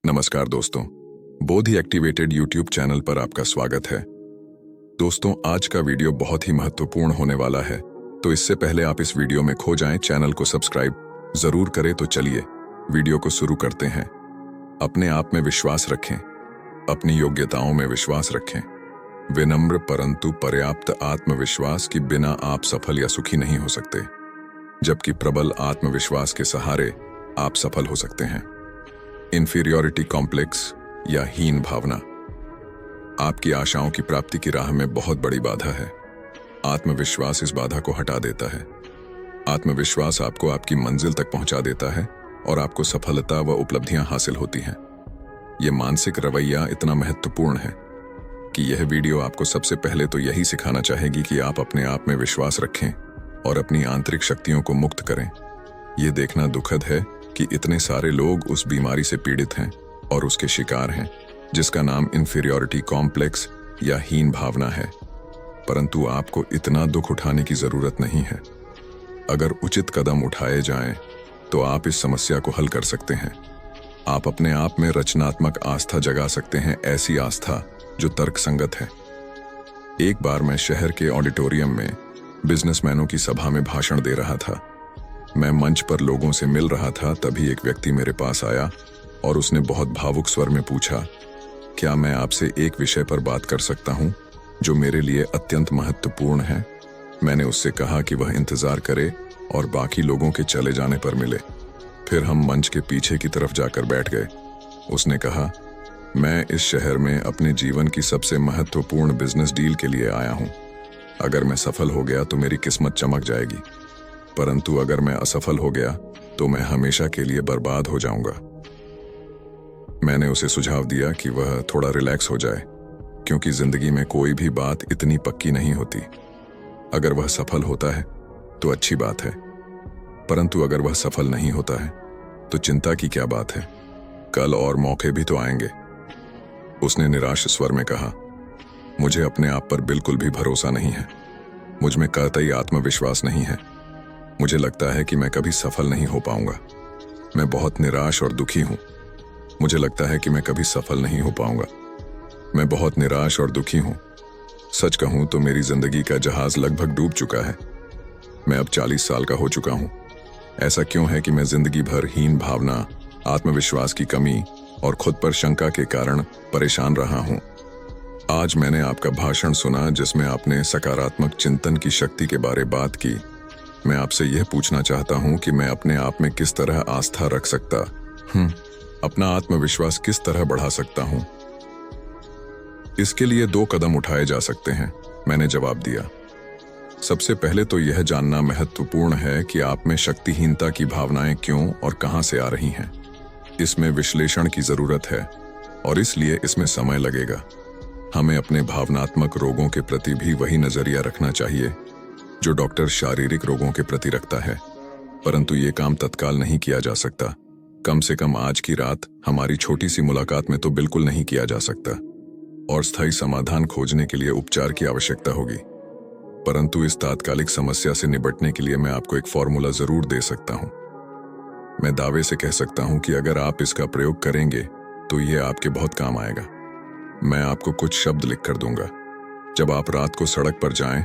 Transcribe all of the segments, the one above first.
नमस्कार दोस्तों, बोधि activated YouTube channel पर आपका स्वागत है। दोस्तों, आज का वीडियो बहुत ही महत्वपूर्ण होने वाला है, तो इससे पहले आप इस वीडियो में खो जाएं, चैनल को सब्सक्राइब जरूर करें। तो चलिए वीडियो को शुरू करते हैं। अपने आप में विश्वास रखें, अपनी योग्यताओं में विश्वास रखें। विनम्र परंतु पर्याप्त आत्मविश्वास के बिना आप सफल या सुखी नहीं हो सकते, जबकि प्रबल आत्मविश्वास के सहारे आप सफल हो सकते हैं। इंफीरियोरिटी कॉम्प्लेक्स या हीन भावना आपकी आशाओं की प्राप्ति की राह में बहुत बड़ी बाधा है। आत्मविश्वास इस बाधा को हटा देता है। आत्मविश्वास आपको आपकी मंजिल तक पहुंचा देता है और आपको सफलता व उपलब्धियां हासिल होती हैं। यह मानसिक रवैया इतना महत्वपूर्ण है कि यह वीडियो आपको सबसे पहले तो यही सिखाना चाहेगी कि आप अपने आप में विश्वास रखें और अपनी आंतरिक शक्तियों को मुक्त करें। यह देखना दुखद है कि इतने सारे लोग उस बीमारी से पीड़ित हैं और उसके शिकार हैं, जिसका नाम इंफीरियोरिटी कॉम्प्लेक्स या हीन भावना है। परंतु आपको इतना दुख उठाने की जरूरत नहीं है। अगर उचित कदम उठाए जाएं, तो आप इस समस्या को हल कर सकते हैं। आप अपने आप में रचनात्मक आस्था जगा सकते हैं, ऐसी आस्था जो तर्कसंगत है। एक बार मैं शहर के ऑडिटोरियम में बिजनेसमैनों की सभा में भाषण दे रहा था। मैं मंच पर लोगों से मिल रहा था, तभी एक व्यक्ति मेरे पास आया और उसने बहुत भावुक स्वर में पूछा, क्या मैं आपसे एक विषय पर बात कर सकता हूं जो मेरे लिए अत्यंत महत्वपूर्ण है। मैंने उससे कहा कि वह इंतजार करे और बाकी लोगों के चले जाने पर मिले। फिर हम मंच के पीछे की तरफ जाकर बैठ गए। उसने कहा, मैं इस शहर में अपने जीवन की सबसे महत्वपूर्ण बिजनेस डील के लिए आया हूं। अगर मैं सफल हो गया तो मेरी किस्मत चमक जाएगी, परंतु अगर मैं असफल हो गया तो मैं हमेशा के लिए बर्बाद हो जाऊंगा। मैंने उसे सुझाव दिया कि वह थोड़ा रिलैक्स हो जाए, क्योंकि जिंदगी में कोई भी बात इतनी पक्की नहीं होती। अगर वह सफल होता है तो अच्छी बात है, परंतु अगर वह सफल नहीं होता है तो चिंता की क्या बात है, कल और मौके भी तो आएंगे। उसने निराश स्वर में कहा, मुझे अपने आप पर बिल्कुल भी भरोसा नहीं है। मुझ में कतई आत्मविश्वास नहीं है। मुझे लगता है कि मैं कभी सफल नहीं हो पाऊंगा। मैं बहुत निराश और दुखी हूं। मुझे लगता है कि मैं कभी सफल नहीं हो पाऊंगा। मैं बहुत निराश और दुखी हूं। सच कहूं तो मेरी जिंदगी का जहाज लगभग डूब चुका है। मैं अब 40 साल का हो चुका हूं। ऐसा क्यों है कि मैं जिंदगी भर हीन भावना, आत्मविश्वास की कमी और खुद पर शंका के कारण परेशान रहा हूं। आज मैंने आपका भाषण सुना जिसमें आपने सकारात्मक चिंतन की शक्ति के बारे बात की। मैं आपसे यह पूछना चाहता हूं कि मैं अपने आप में किस तरह आस्था रख सकता अपना आत्मविश्वास किस तरह बढ़ा सकता हूं। इसके लिए 2 कदम उठाए जा सकते हैं, मैंने जवाब दिया। सबसे पहले तो यह जानना महत्वपूर्ण है कि आप में शक्तिहीनता की भावनाएं क्यों और कहां से आ रही हैं। इसमें विश्लेषण की जरूरत है और इसलिए इसमें समय लगेगा। हमें अपने भावनात्मक रोगों के प्रति भी वही नजरिया रखना चाहिए जो डॉक्टर शारीरिक रोगों के प्रति रखता है, परंतु ये काम तत्काल नहीं किया जा सकता। कम से कम आज की रात हमारी छोटी सी मुलाकात में तो बिल्कुल नहीं किया जा सकता, और स्थायी समाधान खोजने के लिए उपचार की आवश्यकता होगी। परंतु इस तात्कालिक समस्या से निपटने के लिए मैं आपको एक फॉर्मूला जरूर दे सकता हूं। मैं दावे से कह सकता हूं कि अगर आप इसका प्रयोग करेंगे तो यह आपके बहुत काम आएगा। मैं आपको कुछ शब्द लिख कर दूंगा। जब आप रात को सड़क पर जाएं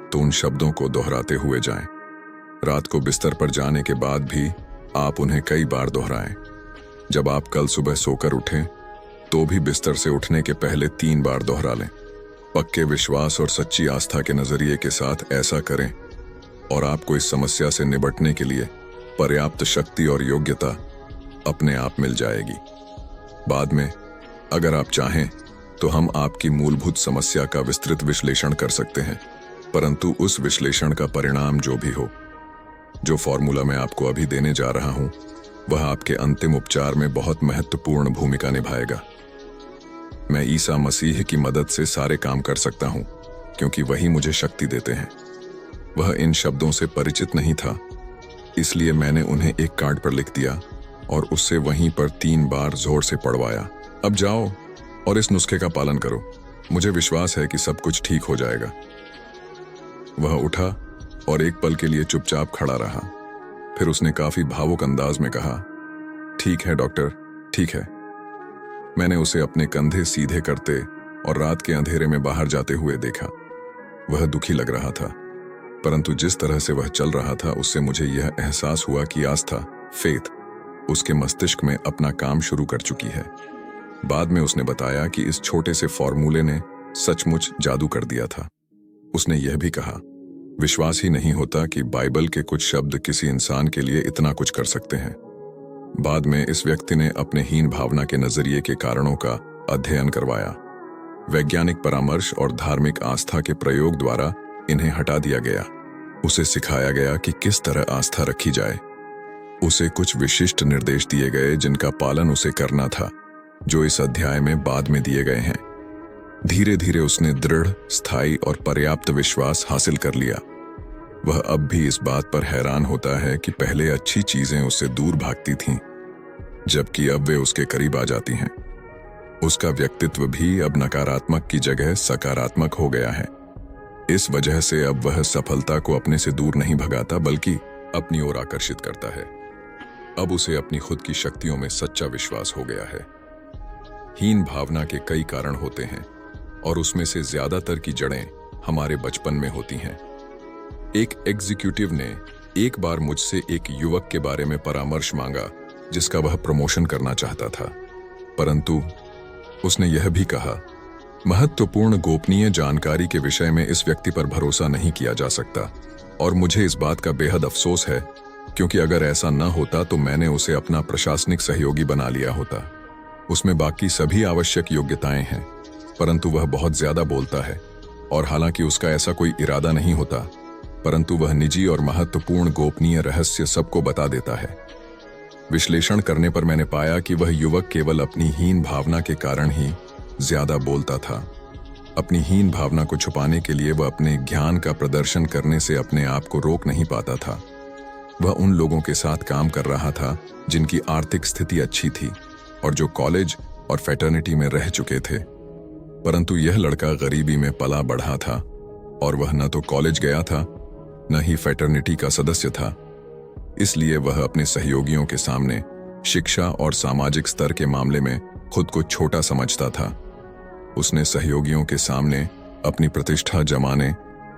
तो उन शब्दों को दोहराते हुए जाएं। रात को बिस्तर पर जाने के बाद भी आप उन्हें कई बार दोहराएं। जब आप कल सुबह सोकर उठें तो भी बिस्तर से उठने के पहले 3 बार दोहरा लें। पक्के विश्वास और सच्ची आस्था के नजरिए के साथ ऐसा करें और आपको इस समस्या से निपटने के लिए पर्याप्त शक्ति और योग्यता अपने आप मिल जाएगी। बाद में अगर आप चाहें तो हम आपकी मूलभूत समस्या का विस्तृत विश्लेषण कर सकते हैं, परंतु उस विश्लेषण का परिणाम जो भी हो, जो फॉर्मूला मैं आपको अभी देने जा रहा हूं, वह आपके अंतिम उपचार में बहुत महत्वपूर्ण भूमिका निभाएगा। मैं ईसा मसीह की मदद से सारे काम कर सकता हूं, क्योंकि वही मुझे शक्ति देते हैं। वह इन शब्दों से परिचित नहीं था, इसलिए मैंने उन्हें एक कार्ड पर लिख दिया और उससे वहीं पर 3 बार जोर से पढ़वाया। अब जाओ और इस नुस्खे का पालन करो। मुझे विश्वास है कि सब कुछ ठीक हो जाएगा। वह उठा और एक पल के लिए चुपचाप खड़ा रहा। फिर उसने काफी भावुक अंदाज में कहा, ठीक है डॉक्टर, ठीक है, मैंने उसे अपने कंधे सीधे करते और रात के अंधेरे में बाहर जाते हुए देखा। वह दुखी लग रहा था, परंतु जिस तरह से वह चल रहा था उससे मुझे यह एहसास हुआ कि आस्था, फेथ, उसके मस्तिष्क में अपना काम शुरू कर चुकी है। बाद में उसने बताया कि इस छोटे से फॉर्मूले ने सचमुच जादू कर दिया था। उसने यह भी कहा, विश्वास ही नहीं होता कि बाइबल के कुछ शब्द किसी इंसान के लिए इतना कुछ कर सकते हैं। बाद में इस व्यक्ति ने अपने हीन भावना के नजरिए के कारणों का अध्ययन करवाया। वैज्ञानिक परामर्श और धार्मिक आस्था के प्रयोग द्वारा इन्हें हटा दिया गया। उसे सिखाया गया कि किस तरह आस्था रखी जाए। उसे कुछ विशिष्ट निर्देश दिए गए जिनका पालन उसे करना था, जो इस अध्याय में बाद में दिए गए हैं। धीरे धीरे उसने दृढ़, स्थायी और पर्याप्त विश्वास हासिल कर लिया। वह अब भी इस बात पर हैरान होता है कि पहले अच्छी चीजें उससे दूर भागती थीं, जबकि अब वे उसके करीब आ जाती हैं। उसका व्यक्तित्व भी अब नकारात्मक की जगह सकारात्मक हो गया है। इस वजह से अब वह सफलता को अपने से दूर नहीं भगाता, बल्कि अपनी ओर आकर्षित करता है। अब उसे अपनी खुद की शक्तियों में सच्चा विश्वास हो गया है। हीन भावना के कई कारण होते हैं और उसमें से ज्यादातर की जड़ें हमारे बचपन में होती हैं। एक एग्जीक्यूटिव ने एक बार मुझसे एक युवक के बारे में परामर्श मांगा जिसका वह प्रमोशन करना चाहता था, परंतु उसने यह भी कहा, महत्वपूर्ण गोपनीय जानकारी के विषय में इस व्यक्ति पर भरोसा नहीं किया जा सकता और मुझे इस बात का बेहद अफसोस है, क्योंकि अगर ऐसा न होता तो मैंने उसे अपना प्रशासनिक सहयोगी बना लिया होता। उसमें बाकी सभी आवश्यक योग्यताएं हैं, परंतु वह बहुत ज्यादा बोलता है और हालांकि उसका ऐसा कोई इरादा नहीं होता, परंतु वह निजी और महत्वपूर्ण गोपनीय रहस्य सबको बता देता है। विश्लेषण करने पर मैंने पाया कि वह युवक केवल अपनी हीन भावना के कारण ही ज्यादा बोलता था। अपनी हीन भावना को छुपाने के लिए वह अपने ज्ञान का प्रदर्शन करने से अपने आप को रोक नहीं पाता था। वह उन लोगों के साथ काम कर रहा था जिनकी आर्थिक स्थिति अच्छी थी और जो कॉलेज और फ्रेटर्निटी में रह चुके थे, परंतु यह लड़का गरीबी में पला बढ़ा था और वह न तो कॉलेज गया था न ही फ्रेटर्निटी का सदस्य था। इसलिए वह अपने सहयोगियों के सामने शिक्षा और सामाजिक स्तर के मामले में खुद को छोटा समझता था। उसने सहयोगियों के सामने अपनी प्रतिष्ठा जमाने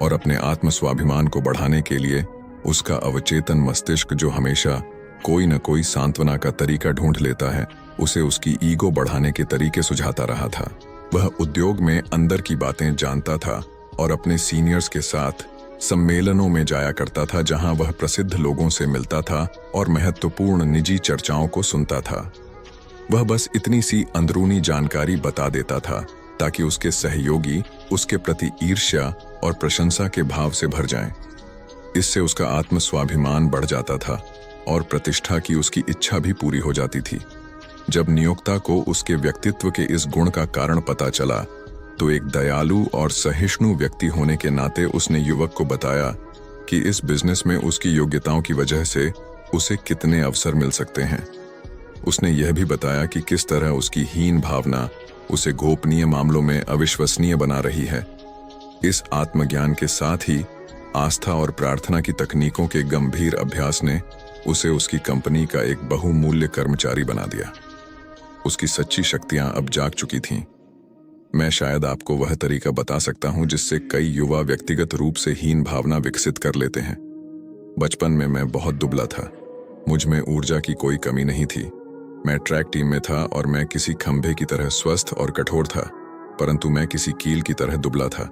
और अपने आत्मस्वाभिमान को बढ़ाने के लिए उसका अवचेतन मस्तिष्क, जो हमेशा कोई न कोई सांत्वना का तरीका ढूंढ लेता है, उसे उसकी ईगो बढ़ाने के तरीके सुझाता रहा था। वह उद्योग में अंदर की बातें जानता था और अपने सीनियर्स के साथ सम्मेलनों में जाया करता था, जहां वह प्रसिद्ध लोगों से मिलता था और महत्वपूर्ण निजी चर्चाओं को सुनता था। वह बस इतनी सी अंदरूनी जानकारी बता देता था ताकि उसके सहयोगी उसके प्रति ईर्ष्या और प्रशंसा के भाव से भर जाएं। इससे उसका आत्मस्वाभिमान बढ़ जाता था और प्रतिष्ठा की उसकी इच्छा भी पूरी हो जाती थी। जब नियोक्ता को उसके व्यक्तित्व के इस गुण का कारण पता चला, तो एक दयालु और सहिष्णु व्यक्ति होने के नाते उसने युवक को बताया कि इस बिजनेस में उसकी योग्यताओं की वजह से उसे कितने अवसर मिल सकते हैं। उसने यह भी बताया कि किस तरह उसकी हीन भावना उसे गोपनीय मामलों में अविश्वसनीय बना रही है। इस आत्मज्ञान के साथ ही आस्था और प्रार्थना की तकनीकों के गंभीर अभ्यास ने उसे उसकी कंपनी का एक बहुमूल्य कर्मचारी बना दिया। उसकी सच्ची शक्तियां अब जाग चुकी थीं। मैं शायद आपको वह तरीका बता सकता हूं जिससे कई युवा व्यक्तिगत रूप से हीन भावना विकसित कर लेते हैं। बचपन में मैं बहुत दुबला था। मुझ में ऊर्जा की कोई कमी नहीं थी। मैं ट्रैक टीम में था और मैं किसी खंभे की तरह स्वस्थ और कठोर था, परंतु मैं किसी कील की तरह दुबला था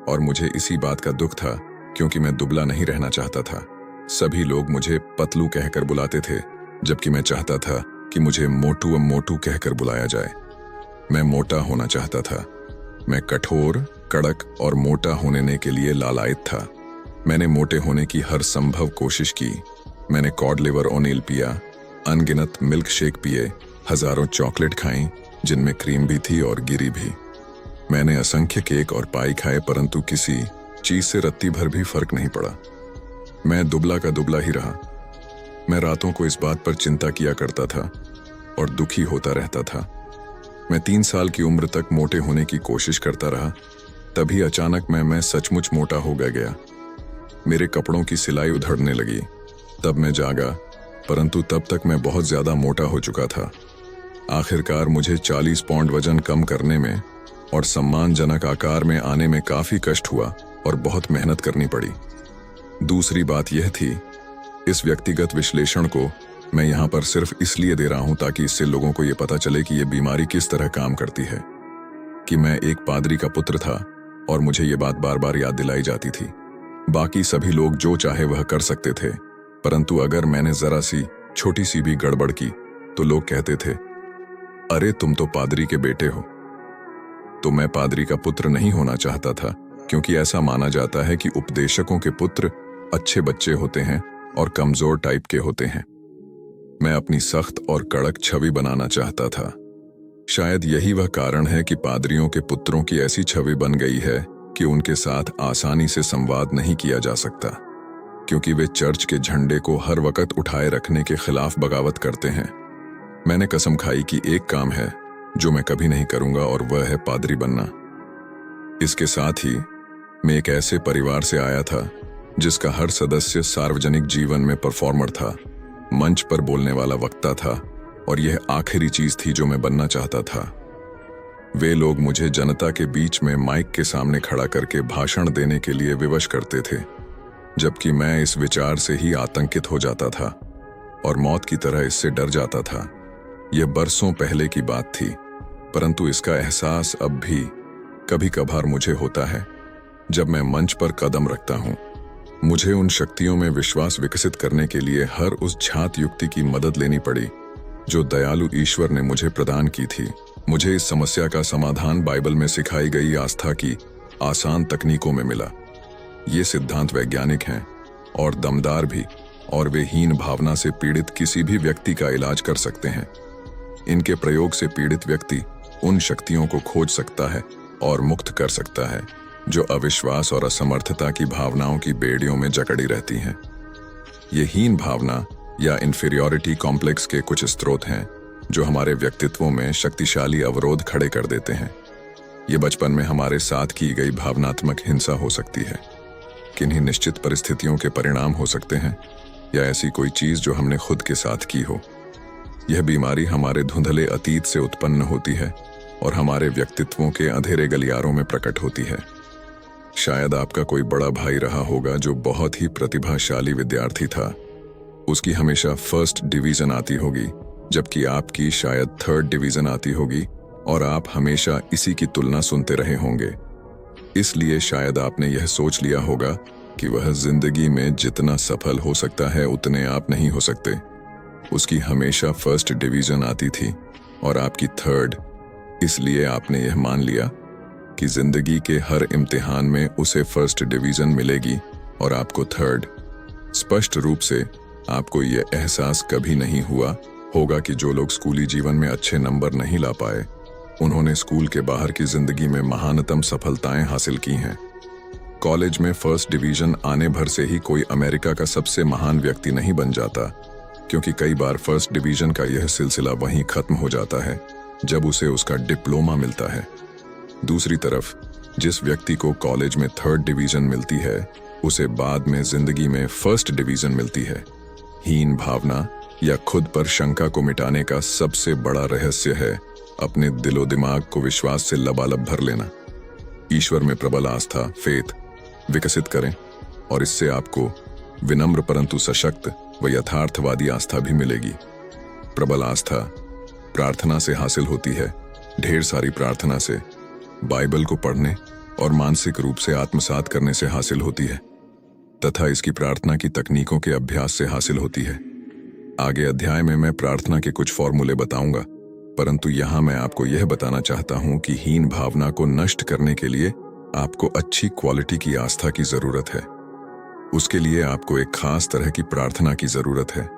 और मुझे इसी बात का दुख था, क्योंकि मैं दुबला नहीं रहना चाहता था। सभी लोग मुझे पतलू कहकर बुलाते थे, जबकि मैं चाहता था कि मुझे मोटू मोटू कहकर बुलाया जाए। मैं मोटा होना चाहता था। मैं कठोर, कड़क और मोटा होने के लिए लालायित था। मैंने मोटे होने की हर संभव कोशिश की। मैंने कॉड लिवर ओनील पिया, अनगिनत मिल्क शेक पिए, हजारों चॉकलेट खाई जिनमें क्रीम भी थी और गिरी भी। मैंने असंख्य केक और पाई खाए, परंतु किसी चीज से रत्ती भर भी फर्क नहीं पड़ा। मैं दुबला का दुबला ही रहा। मैं रातों को इस बात पर चिंता किया करता था और दुखी होता रहता था। मैं 3 साल की उम्र तक मोटे होने की कोशिश करता रहा। तभी अचानक मैं सचमुच मोटा हो गया। मेरे कपड़ों की सिलाई उधड़ने लगी। तब मैं जागा, परंतु तब तक मैं बहुत ज्यादा मोटा हो चुका था। आखिरकार मुझे 40 पाउंड वजन कम करने में और सम्मानजनक आकार में आने में काफी कष्ट हुआ और बहुत मेहनत करनी पड़ी। दूसरी बात यह थी, इस व्यक्तिगत विश्लेषण को मैं यहाँ पर सिर्फ इसलिए दे रहा हूँ ताकि इससे लोगों को यह पता चले कि यह बीमारी किस तरह काम करती है, कि मैं एक पादरी का पुत्र था और मुझे ये बात बार बार याद दिलाई जाती थी। बाकी सभी लोग जो चाहे वह कर सकते थे, परंतु अगर मैंने जरा सी छोटी सी भी गड़बड़ की तो लोग कहते थे, अरे तुम तो पादरी के बेटे हो। तो मैं पादरी का पुत्र नहीं होना चाहता था, क्योंकि ऐसा माना जाता है कि उपदेशकों के पुत्र अच्छे बच्चे होते हैं और कमजोर टाइप के होते हैं। मैं अपनी सख्त और कड़क छवि बनाना चाहता था। शायद यही वह कारण है कि पादरियों के पुत्रों की ऐसी छवि बन गई है कि उनके साथ आसानी से संवाद नहीं किया जा सकता, क्योंकि वे चर्च के झंडे को हर वक्त उठाए रखने के खिलाफ बगावत करते हैं। मैंने कसम खाई कि एक काम है जो मैं कभी नहीं करूंगा, और वह है पादरी बनना। इसके साथ ही मैं एक ऐसे परिवार से आया था जिसका हर सदस्य सार्वजनिक जीवन में परफॉर्मर था, मंच पर बोलने वाला वक्ता था, और यह आखिरी चीज थी जो मैं बनना चाहता था। वे लोग मुझे जनता के बीच में माइक के सामने खड़ा करके भाषण देने के लिए विवश करते थे, जबकि मैं इस विचार से ही आतंकित हो जाता था और मौत की तरह इससे डर जाता था। यह बरसों पहले की बात थी, परंतु इसका एहसास अब भी कभी कभार मुझे होता है जब मैं मंच पर कदम रखता हूं। मुझे उन शक्तियों में विश्वास विकसित करने के लिए हर उस झात युक्ति की मदद लेनी पड़ी जो दयालु ईश्वर ने मुझे प्रदान की थी। मुझे इस समस्या का समाधान बाइबल में सिखाई गई आस्था की आसान तकनीकों में मिला। ये सिद्धांत वैज्ञानिक हैं और दमदार भी, और वे हीन भावना से पीड़ित किसी भी व्यक्ति का इलाज कर सकते हैं। इनके प्रयोग से पीड़ित व्यक्ति उन शक्तियों को खोज सकता है और मुक्त कर सकता है जो अविश्वास और असमर्थता की भावनाओं की बेड़ियों में जकड़ी रहती हैं। ये हीन भावना या इन्फीरियॉरिटी कॉम्प्लेक्स के कुछ स्रोत हैं जो हमारे व्यक्तित्वों में शक्तिशाली अवरोध खड़े कर देते हैं। ये बचपन में हमारे साथ की गई भावनात्मक हिंसा हो सकती है, किन्हीं निश्चित परिस्थितियों के परिणाम हो सकते हैं, या ऐसी कोई चीज जो हमने खुद के साथ की हो। यह बीमारी हमारे धुंधले अतीत से उत्पन्न होती है और हमारे व्यक्तित्वों के अंधेरे गलियारों में प्रकट होती है। शायद आपका कोई बड़ा भाई रहा होगा जो बहुत ही प्रतिभाशाली विद्यार्थी था। उसकी हमेशा फर्स्ट डिवीजन आती होगी, जबकि आपकी शायद थर्ड डिवीजन आती होगी, और आप हमेशा इसी की तुलना सुनते रहे होंगे। इसलिए शायद आपने यह सोच लिया होगा कि वह जिंदगी में जितना सफल हो सकता है उतने आप नहीं हो सकते। उसकी हमेशा फर्स्ट डिवीजन आती थी और आपकी थर्ड, इसलिए आपने यह मान लिया कि जिंदगी के हर इम्तिहान में उसे फर्स्ट डिवीजन मिलेगी और आपको थर्ड। स्पष्ट रूप से आपको यह एहसास कभी नहीं हुआ होगा कि जो लोग स्कूली जीवन में अच्छे नंबर नहीं ला पाए, उन्होंने स्कूल के बाहर की जिंदगी में महानतम सफलताएं हासिल की हैं। कॉलेज में फर्स्ट डिवीजन आने भर से ही कोई अमेरिका का सबसे महान व्यक्ति नहीं बन जाता, क्योंकि कई बार फर्स्ट डिवीजन का यह सिलसिला वहीं खत्म हो जाता है जब उसे उसका डिप्लोमा मिलता है। दूसरी तरफ, जिस व्यक्ति को कॉलेज में थर्ड डिवीजन मिलती है, उसे बाद में जिंदगी में फर्स्ट डिवीजन मिलती है। हीन भावना या खुद पर शंका को मिटाने का सबसे बड़ा रहस्य है अपने दिलो दिमाग को विश्वास से लबालब भर लेना। ईश्वर में प्रबल आस्था, फेथ विकसित करें, और इससे आपको विनम्र परंतु सशक्त व यथार्थवादी आस्था भी मिलेगी। प्रबल आस्था प्रार्थना से हासिल होती है, ढेर सारी प्रार्थना से, बाइबल को पढ़ने और मानसिक रूप से आत्मसात करने से हासिल होती है, तथा इसकी प्रार्थना की तकनीकों के अभ्यास से हासिल होती है। आगे अध्याय में मैं प्रार्थना के कुछ फॉर्मूले बताऊंगा, परंतु यहां मैं आपको यह बताना चाहता हूं कि हीन भावना को नष्ट करने के लिए आपको अच्छी क्वालिटी की आस्था की जरूरत है। उसके लिए आपको एक खास तरह की प्रार्थना की जरूरत है।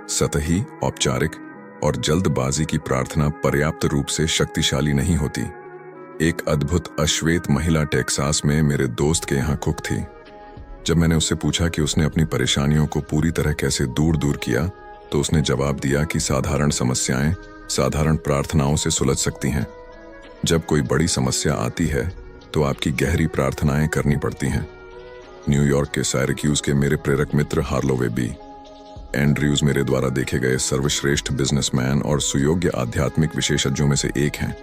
सतही, औपचारिक और जल्दबाजी की प्रार्थना पर्याप्त रूप से शक्तिशाली नहीं होती। एक अद्भुत अश्वेत महिला टेक्सास में मेरे दोस्त के यहाँ कुक थी। जब मैंने उससे पूछा कि उसने अपनी परेशानियों को पूरी तरह कैसे दूर किया, तो उसने जवाब दिया कि साधारण समस्याएं साधारण प्रार्थनाओं से सुलझ सकती हैं। जब कोई बड़ी समस्या आती है तो आपकी गहरी प्रार्थनाएं करनी पड़ती हैं। न्यूयॉर्क के साइरक्यूज के मेरे प्रेरक मित्र हार्लो वेबी। एंड्रयूज मेरे द्वारा देखे गए सर्वश्रेष्ठ बिजनेसमैन और सुयोग्य आध्यात्मिक विशेषज्ञों में से एक हैं।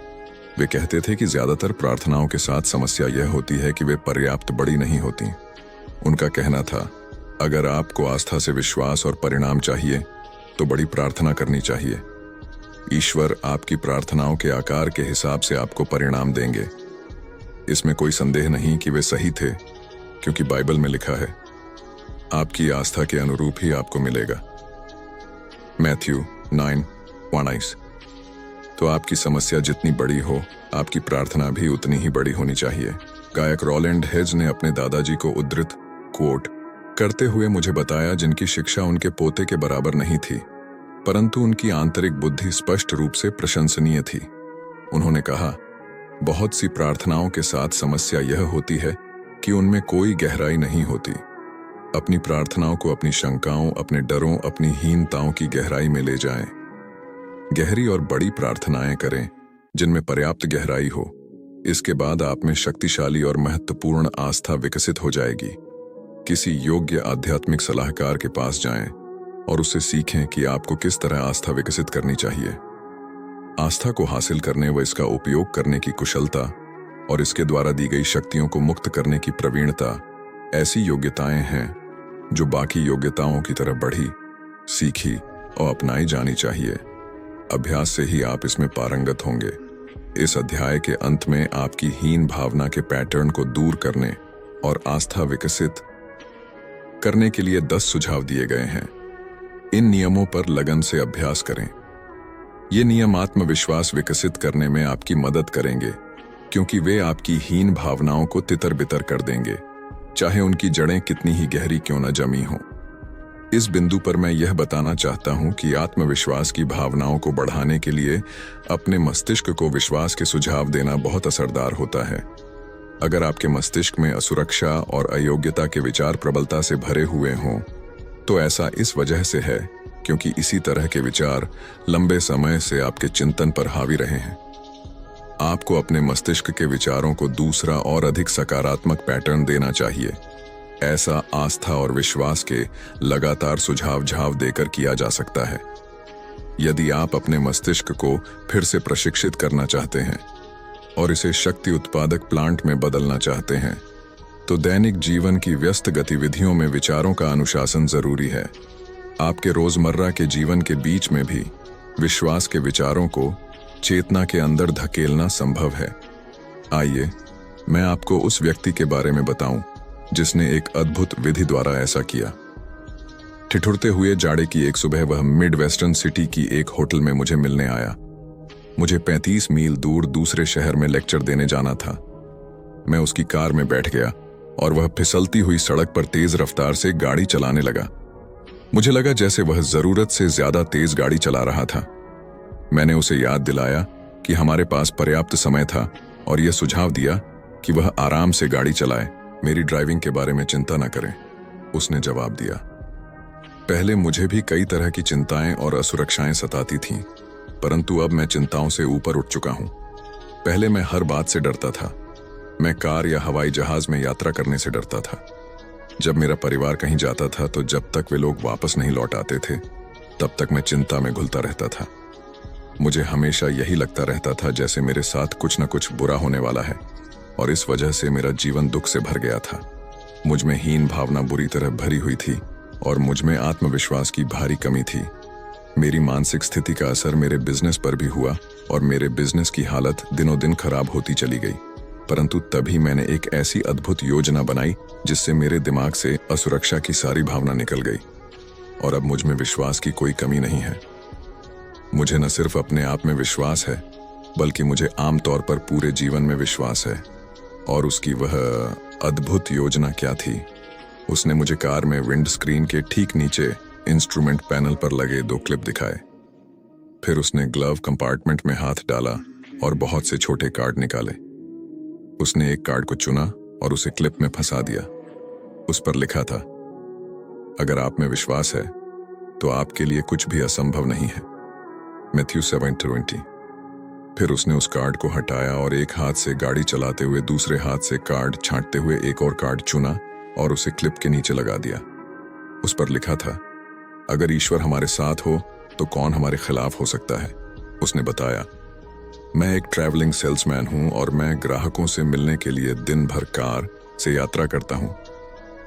वे कहते थे कि ज्यादातर प्रार्थनाओं के साथ समस्या यह होती है कि वे पर्याप्त बड़ी नहीं होती। उनका कहना था, अगर आपको आस्था से विश्वास और परिणाम चाहिए तो बड़ी प्रार्थना करनी चाहिए। ईश्वर आपकी प्रार्थनाओं के आकार के हिसाब से आपको परिणाम देंगे। इसमें कोई संदेह नहीं कि वे सही थे, क्योंकि बाइबल में लिखा है, आपकी आस्था के अनुरूप ही आपको मिलेगा। मैथ्यू 9:19। तो आपकी समस्या जितनी बड़ी हो, आपकी प्रार्थना भी उतनी ही बड़ी होनी चाहिए। गायक रोलैंड हेज ने अपने दादाजी को उद्धृत कोट करते हुए मुझे बताया, जिनकी शिक्षा उनके पोते के बराबर नहीं थी, परंतु उनकी आंतरिक बुद्धि स्पष्ट रूप से प्रशंसनीय थी। उन्होंने कहा, बहुत सी प्रार्थनाओं के साथ समस्या यह होती है कि उनमें कोई गहराई नहीं होती। अपनी प्रार्थनाओं को अपनी शंकाओं, अपने डरों, अपनी हीनताओं की गहराई में ले जाएं। गहरी और बड़ी प्रार्थनाएं करें जिनमें पर्याप्त गहराई हो। इसके बाद आप में शक्तिशाली और महत्वपूर्ण आस्था विकसित हो जाएगी। किसी योग्य आध्यात्मिक सलाहकार के पास जाएं और उससे सीखें कि आपको किस तरह आस्था विकसित करनी चाहिए। आस्था को हासिल करने व इसका उपयोग करने की कुशलता और इसके द्वारा दी गई शक्तियों को मुक्त करने की प्रवीणता ऐसी योग्यताएं हैं जो बाकी योग्यताओं की तरह बढ़ी, सीखी और अपनाई जानी चाहिए। अभ्यास से ही आप इसमें पारंगत होंगे। इस अध्याय के अंत में आपकी हीन भावना के पैटर्न को दूर करने और आस्था विकसित करने के लिए 10 सुझाव दिए गए हैं। इन नियमों पर लगन से अभ्यास करें। ये नियम आत्मविश्वास विकसित करने में आपकी मदद करेंगे, क्योंकि वे आपकी हीन भावनाओं को तितर-बितर कर देंगे, चाहे उनकी जड़ें कितनी ही गहरी क्यों न जमी हों। इस बिंदु पर मैं यह बताना चाहता हूं कि आत्मविश्वास की भावनाओं को बढ़ाने के लिए अपने मस्तिष्क को विश्वास के सुझाव देना बहुत असरदार होता है। अगर आपके मस्तिष्क में असुरक्षा और अयोग्यता के विचार प्रबलता से भरे हुए हों, तो ऐसा इस वजह से है क्योंकि इसी तरह के विचार लंबे समय से आपके चिंतन पर हावी रहे हैं। आपको अपने मस्तिष्क के विचारों को दूसरा और अधिक सकारात्मक पैटर्न देना चाहिए। ऐसा आस्था और विश्वास के लगातार सुझाव देकर किया जा सकता है। यदि आप अपने मस्तिष्क को फिर से प्रशिक्षित करना चाहते हैं और इसे शक्ति उत्पादक प्लांट में बदलना चाहते हैं, तो दैनिक जीवन की व्यस्त गतिविधियों में विचारों का अनुशासन जरूरी है। आपके रोजमर्रा के जीवन के बीच में भी विश्वास के विचारों को चेतना के अंदर धकेलना संभव है। आइए मैं आपको उस व्यक्ति के बारे में बताऊं जिसने एक अद्भुत विधि द्वारा ऐसा किया। ठिठुरते हुए जाड़े की एक सुबह वह मिड वेस्टर्न सिटी की एक होटल में मुझे मिलने आया। मुझे 35 मील दूर दूसरे शहर में लेक्चर देने जाना था। मैं उसकी कार में बैठ गया और वह फिसलती हुई सड़क पर तेज रफ्तार से गाड़ी चलाने लगा। मुझे लगा जैसे वह जरूरत से ज्यादा तेज गाड़ी चला रहा था। मैंने उसे याद दिलाया कि हमारे पास पर्याप्त समय था और यह सुझाव दिया कि वह आराम से गाड़ी चलाए, मेरी ड्राइविंग के बारे में चिंता न करें। उसने जवाब दिया, पहले मुझे भी कई तरह की चिंताएं और असुरक्षाएं सताती थीं, परंतु अब मैं चिंताओं से ऊपर उठ चुका हूं। पहले मैं हर बात से डरता था। मैं कार या हवाई जहाज में यात्रा करने से डरता था। जब मेरा परिवार कहीं जाता था तो जब तक वे लोग वापस नहीं लौट आते थे, तब तक मैं चिंता में घुलता रहता था। मुझे हमेशा यही लगता रहता था जैसे मेरे साथ कुछ न कुछ बुरा होने वाला है, और इस वजह से मेरा जीवन दुख से भर गया था। मुझ में हीन भावना बुरी तरह भरी हुई थी और मुझ में आत्मविश्वास की भारी कमी थी। मेरी मानसिक स्थिति का असर मेरे बिजनेस पर भी हुआ और मेरे बिजनेस की हालत दिनों दिन खराब होती चली गई। परंतु तभी मैंने एक ऐसी अद्भुत योजना बनाई जिससे मेरे दिमाग से असुरक्षा की सारी भावना निकल गई और अब मुझ में विश्वास की कोई कमी नहीं है। मुझे न सिर्फ अपने आप में विश्वास है, बल्कि मुझे आमतौर पर पूरे जीवन में विश्वास है। और उसकी वह अद्भुत योजना क्या थी? उसने मुझे कार में विंड स्क्रीन के ठीक नीचे इंस्ट्रूमेंट पैनल पर लगे 2 क्लिप दिखाए। फिर उसने ग्लव कंपार्टमेंट में हाथ डाला और बहुत से छोटे कार्ड निकाले। उसने एक कार्ड को चुना और उसे क्लिप में फंसा दिया। उस पर लिखा था, अगर आप में विश्वास है तो आपके लिए कुछ भी असंभव नहीं है। मैथ्यू 7:20। फिर उसने उस कार्ड को हटाया और एक हाथ से गाड़ी चलाते हुए दूसरे हाथ से कार्ड छांटते हुए एक और कार्ड चुना और उसे क्लिप के नीचे लगा दिया। उस पर लिखा था, अगर ईश्वर हमारे साथ हो तो कौन हमारे खिलाफ हो सकता है। उसने बताया, मैं एक ट्रैवलिंग सेल्समैन हूं और मैं ग्राहकों से मिलने के लिए दिन भर कार से यात्रा करता हूं।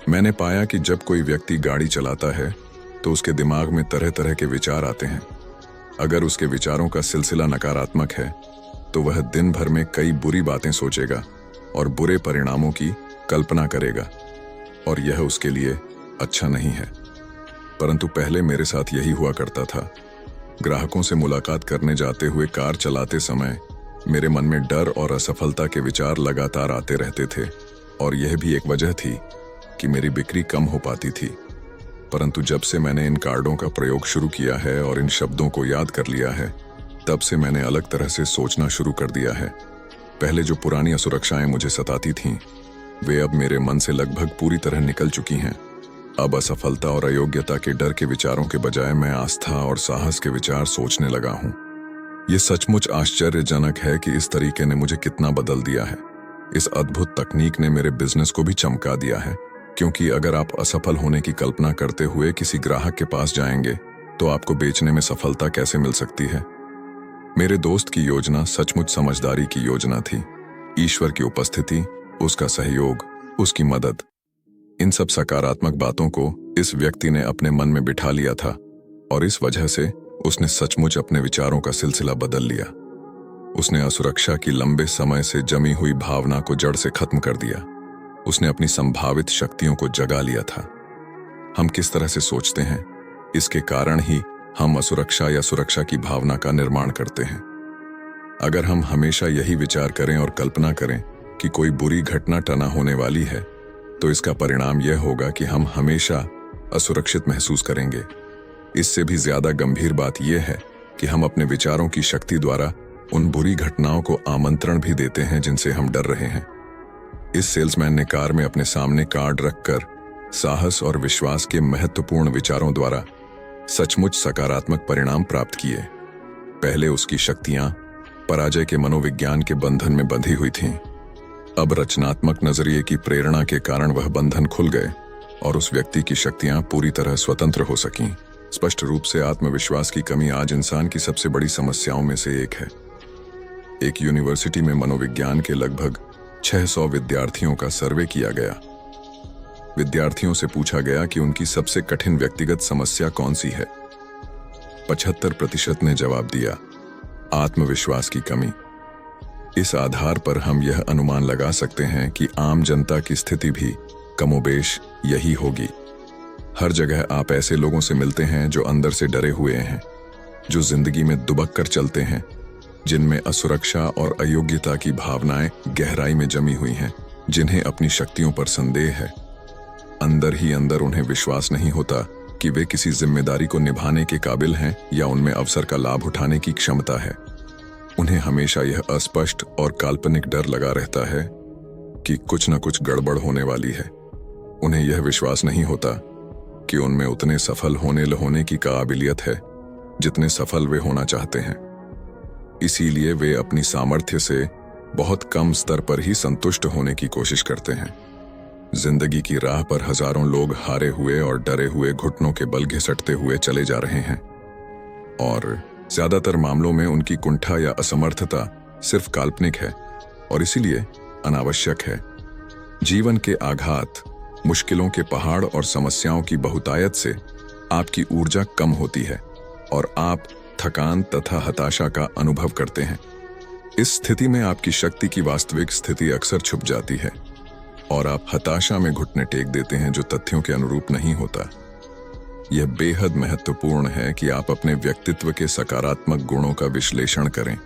मैंने पाया कि जब कोई व्यक्ति गाड़ी चलाता है तो उसके दिमाग में तरह तरह के विचार आते हैं। अगर उसके विचारों का सिलसिला नकारात्मक है तो वह दिन भर में कई बुरी बातें सोचेगा और बुरे परिणामों की कल्पना करेगा, और यह उसके लिए अच्छा नहीं है। परंतु पहले मेरे साथ यही हुआ करता था। ग्राहकों से मुलाकात करने जाते हुए कार चलाते समय मेरे मन में डर और असफलता के विचार लगातार आते रहते थे, और यह भी एक वजह थी कि मेरी बिक्री कम हो पाती थी। परंतु जब से मैंने इन कार्डों का प्रयोग शुरू किया है और इन शब्दों को याद कर लिया है, तब से मैंने अलग तरह से सोचना शुरू कर दिया है। पहले जो पुरानी असुरक्षाएं मुझे सताती थीं, वे अब मेरे मन से लगभग पूरी तरह निकल चुकी हैं। अब असफलता और अयोग्यता के डर के विचारों के बजाय मैं आस्था और साहस के विचार सोचने लगा हूं। यह सचमुच आश्चर्यजनक है कि इस तरीके ने मुझे कितना बदल दिया है। इस अद्भुत तकनीक ने मेरे बिजनेस को भी चमका दिया है, क्योंकि अगर आप असफल होने की कल्पना करते हुए किसी ग्राहक के पास जाएंगे तो आपको बेचने में सफलता कैसे मिल सकती है। मेरे दोस्त की योजना सचमुच समझदारी की योजना थी। ईश्वर की उपस्थिति, उसका सहयोग, उसकी मदद, इन सब सकारात्मक बातों को इस व्यक्ति ने अपने मन में बिठा लिया था, और इस वजह से उसने सचमुच अपने विचारों का सिलसिला बदल लिया। उसने असुरक्षा की लंबे समय से जमी हुई भावना को जड़ से खत्म कर दिया। उसने अपनी संभावित शक्तियों को जगा लिया था। हम किस तरह से सोचते हैं, इसके कारण ही हम असुरक्षा या सुरक्षा की भावना का निर्माण करते हैं। अगर हम हमेशा यही विचार करें और कल्पना करें कि कोई बुरी घटना टना होने वाली है, तो इसका परिणाम यह होगा कि हम हमेशा असुरक्षित महसूस करेंगे। इससे भी ज्यादा गंभीर बात यह है कि हम अपने विचारों की शक्ति द्वारा उन बुरी घटनाओं को आमंत्रण भी देते हैं जिनसे हम डर रहे हैं। इस सेल्समैन ने कार में अपने सामने कार्ड रखकर साहस और विश्वास के महत्वपूर्ण विचारों द्वारा सचमुच सकारात्मक परिणाम प्राप्त किए। पहले उसकी शक्तियां पराजय के मनोविज्ञान के बंधन में बंधी हुई थीं। अब रचनात्मक नजरिए की प्रेरणा के कारण वह बंधन खुल गए और उस व्यक्ति की शक्तियां पूरी तरह स्वतंत्र हो सकीं। स्पष्ट रूप से आत्मविश्वास की कमी आज इंसान की सबसे बड़ी समस्याओं में से एक है। एक यूनिवर्सिटी में मनोविज्ञान के लगभग 600 विद्यार्थियों का सर्वे किया गया। विद्यार्थियों से पूछा गया कि उनकी सबसे कठिन व्यक्तिगत समस्या कौन सी है। 75% ने जवाब दिया, आत्मविश्वास की कमी। इस आधार पर हम यह अनुमान लगा सकते हैं कि आम जनता की स्थिति भी कमोबेश यही होगी। हर जगह आप ऐसे लोगों से मिलते हैं जो अंदर से डरे हुए हैं, जो जिंदगी में दुबक कर चलते हैं, जिनमें असुरक्षा और अयोग्यता की भावनाएं गहराई में जमी हुई हैं, जिन्हें अपनी शक्तियों पर संदेह है। अंदर ही अंदर उन्हें विश्वास नहीं होता कि वे किसी जिम्मेदारी को निभाने के काबिल हैं या उनमें अवसर का लाभ उठाने की क्षमता है। उन्हें हमेशा यह अस्पष्ट और काल्पनिक डर लगा रहता है कि कुछ न कुछ गड़बड़ होने वाली है। उन्हें यह विश्वास नहीं होता कि उनमें उतने सफल होने की काबिलियत है जितने सफल वे होना चाहते हैं। इसीलिए वे अपनी सामर्थ्य से बहुत कम स्तर पर ही संतुष्ट होने की कोशिश करते हैं। जिंदगी की राह पर हजारों लोग हारे हुए और डरे हुए घुटनों के बल घिसटते हुए चले जा रहे हैं, और ज्यादातर मामलों में उनकी कुंठा या असमर्थता सिर्फ काल्पनिक है और इसीलिए अनावश्यक है। जीवन के आघात, मुश्किलों के पहाड़ और समस्याओं की बहुतायत से आपकी ऊर्जा कम होती है और आप थकान तथा हताशा का अनुभव करते हैं। इस स्थिति में आपकी शक्ति की वास्तविक स्थिति अक्सर छुप जाती है और आप हताशा में घुटने टेक देते हैं, जो तथ्यों के अनुरूप नहीं होता। यह बेहद महत्वपूर्ण है कि आप अपने व्यक्तित्व के सकारात्मक गुणों का विश्लेषण करें।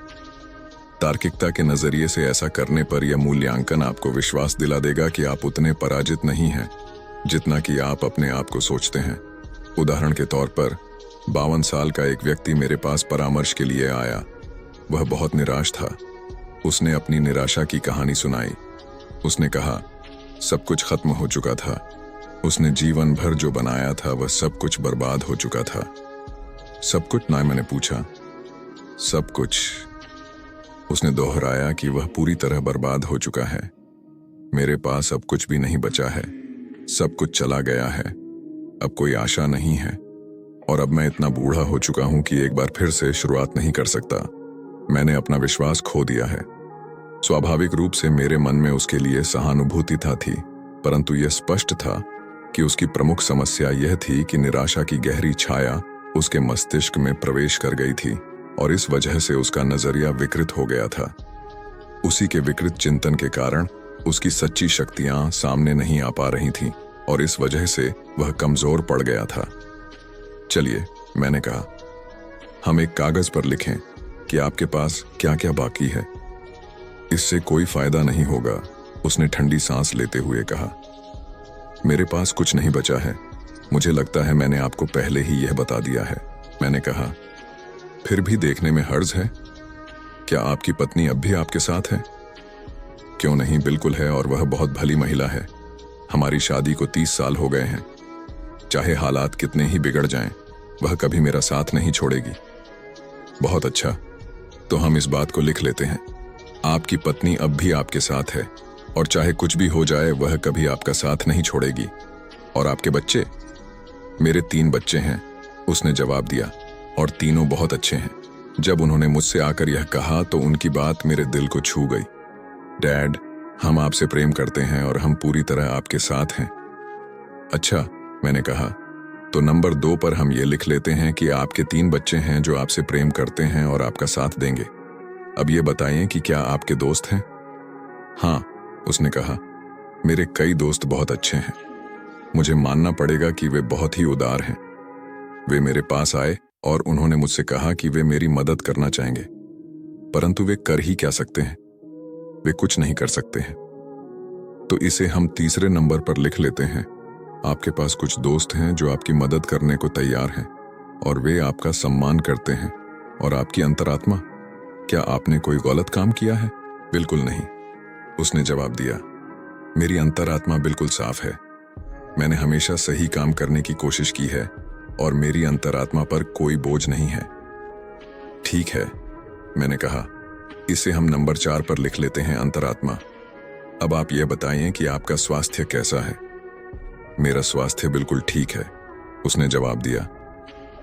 तार्किकता के नजरिए से ऐसा करने पर यह मूल्यांकन आपको विश्वास दिला देगा कि आप उतने पराजित नहीं हैं जितना कि आप अपने आप को सोचते हैं। उदाहरण के तौर पर 52 साल का एक व्यक्ति मेरे पास परामर्श के लिए आया। वह बहुत निराश था। उसने अपनी निराशा की कहानी सुनाई। उसने कहा, सब कुछ खत्म हो चुका था। उसने जीवन भर जो बनाया था वह सब कुछ बर्बाद हो चुका था। सब कुछ ना? मैंने पूछा। सब कुछ। उसने दोहराया कि वह पूरी तरह बर्बाद हो चुका है। मेरे पास अब कुछ भी नहीं बचा है। सब कुछ चला गया है। अब कोई आशा नहीं है। और अब मैं इतना बूढ़ा हो चुका हूं कि एक बार फिर से शुरुआत नहीं कर सकता। मैंने अपना विश्वास खो दिया है। स्वाभाविक रूप से मेरे मन में उसके लिए सहानुभूति थी, परंतु यह स्पष्ट था कि उसकी प्रमुख समस्या यह थी कि निराशा की गहरी छाया उसके मस्तिष्क में प्रवेश कर गई थी और इस वजह से उसका नजरिया विकृत हो गया था। उसी के विकृत चिंतन के कारण उसकी सच्ची शक्तियां सामने नहीं आ पा रही थीं और इस वजह से वह कमजोर पड़ गया था। चलिए, मैंने कहा, हम एक कागज पर लिखें कि आपके पास क्या क्या बाकी है। इससे कोई फायदा नहीं होगा, उसने ठंडी सांस लेते हुए कहा। मेरे पास कुछ नहीं बचा है। मुझे लगता है मैंने आपको पहले ही यह बता दिया है, मैंने कहा। फिर भी देखने में हर्ज है। क्या आपकी पत्नी अब भी आपके साथ है? क्यों नहीं, बिल्कुल है, और वह बहुत भली महिला है। हमारी शादी को 30 साल हो गए हैं। चाहे हालात कितने ही बिगड़ जाएं, वह कभी मेरा साथ नहीं छोड़ेगी। बहुत अच्छा, तो हम इस बात को लिख लेते हैं। आपकी पत्नी अब भी आपके साथ है और चाहे कुछ भी हो जाए वह कभी आपका साथ नहीं छोड़ेगी। और आपके बच्चे? मेरे 3 बच्चे हैं, उसने जवाब दिया, और तीनों बहुत अच्छे हैं। जब उन्होंने मुझसे आकर यह कहा तो उनकी बात मेरे दिल को छू गई। डैड, हम आपसे प्रेम करते हैं और हम पूरी तरह आपके साथ हैं। अच्छा, मैंने कहा, तो नंबर 2 पर हम ये लिख लेते हैं कि आपके 3 बच्चे हैं जो आपसे प्रेम करते हैं और आपका साथ देंगे। अब ये बताइए कि क्या आपके दोस्त हैं? हाँ, उसने कहा, मेरे कई दोस्त बहुत अच्छे हैं। मुझे मानना पड़ेगा कि वे बहुत ही उदार हैं। वे मेरे पास आए और उन्होंने मुझसे कहा कि वे मेरी मदद करना चाहेंगे, परंतु वे कर ही क्या सकते हैं? वे कुछ नहीं कर सकते हैं। तो इसे हम तीसरे नंबर पर लिख लेते हैं। आपके पास कुछ दोस्त हैं जो आपकी मदद करने को तैयार हैं और वे आपका सम्मान करते हैं। और आपकी अंतरात्मा? क्या आपने कोई गलत काम किया है? बिल्कुल नहीं, उसने जवाब दिया। मेरी अंतरात्मा बिल्कुल साफ है। मैंने हमेशा सही काम करने की कोशिश की है और मेरी अंतरात्मा पर कोई बोझ नहीं है। ठीक है, मैंने कहा, इसे हम नंबर 4 पर लिख लेते हैं, अंतरात्मा। अब आप यह बताइए कि आपका स्वास्थ्य कैसा है? मेरा स्वास्थ्य बिल्कुल ठीक है, उसने जवाब दिया।